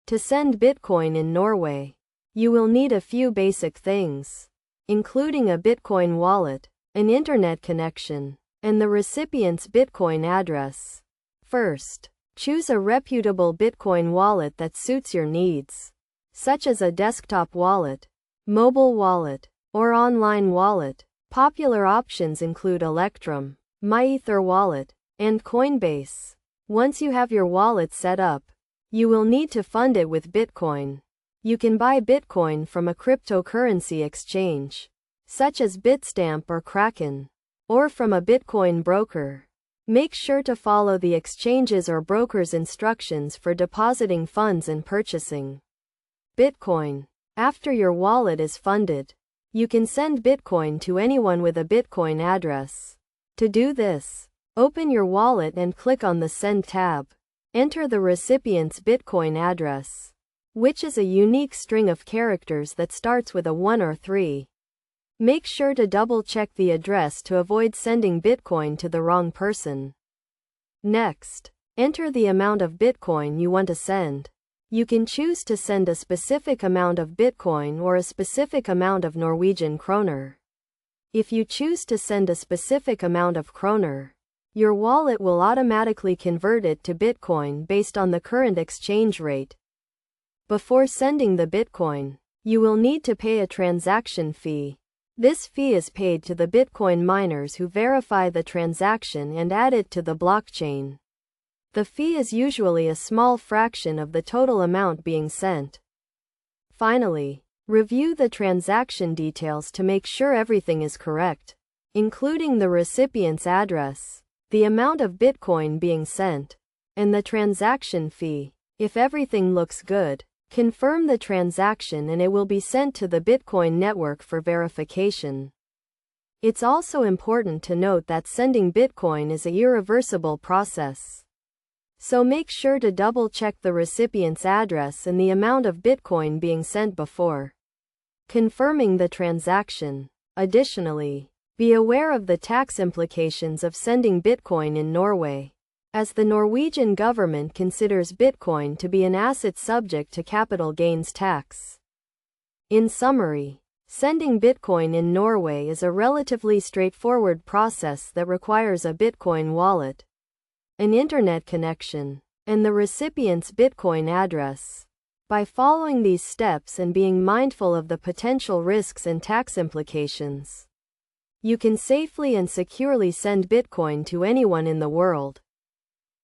To send Bitcoin in Norway, you will need a few basic things, including a Bitcoin wallet, an internet connection, and the recipient's Bitcoin address. First, choose a reputable Bitcoin wallet that suits your needs, such as a desktop wallet, mobile wallet, or online wallet. Popular options include Electrum, MyEther Wallet, and Coinbase. Once you have your wallet set up, you will need to fund it with Bitcoin. You can buy Bitcoin from a cryptocurrency exchange, such as Bitstamp or Kraken, or from a Bitcoin broker. Make sure to follow the exchange's or broker's instructions for depositing funds and purchasing Bitcoin. After your wallet is funded, you can send Bitcoin to anyone with a Bitcoin address. To do this, open your wallet and click on the Send tab. Enter the recipient's Bitcoin address, which is a unique string of characters that starts with a 1 or 3. Make sure to double-check the address to avoid sending Bitcoin to the wrong person. Next, enter the amount of Bitcoin you want to send. You can choose to send a specific amount of Bitcoin or a specific amount of Norwegian krone. If you choose to send a specific amount of krone, your wallet will automatically convert it to Bitcoin based on the current exchange rate. Before sending the Bitcoin, you will need to pay a transaction fee. This fee is paid to the Bitcoin miners who verify the transaction and add it to the blockchain. The fee is usually a small fraction of the total amount being sent. Finally, review the transaction details to make sure everything is correct, including the recipient's address, the amount of Bitcoin being sent, and the transaction fee. If everything looks good, confirm the transaction and it will be sent to the Bitcoin network for verification. It's also important to note that sending Bitcoin is an irreversible process. So make sure to double-check the recipient's address and the amount of Bitcoin being sent before confirming the transaction. Additionally, be aware of the tax implications of sending Bitcoin in Norway, as the Norwegian government considers Bitcoin to be an asset subject to capital gains tax. In summary, sending Bitcoin in Norway is a relatively straightforward process that requires a Bitcoin wallet, an internet connection, and the recipient's Bitcoin address. By following these steps and being mindful of the potential risks and tax implications, you can safely and securely send Bitcoin to anyone in the world.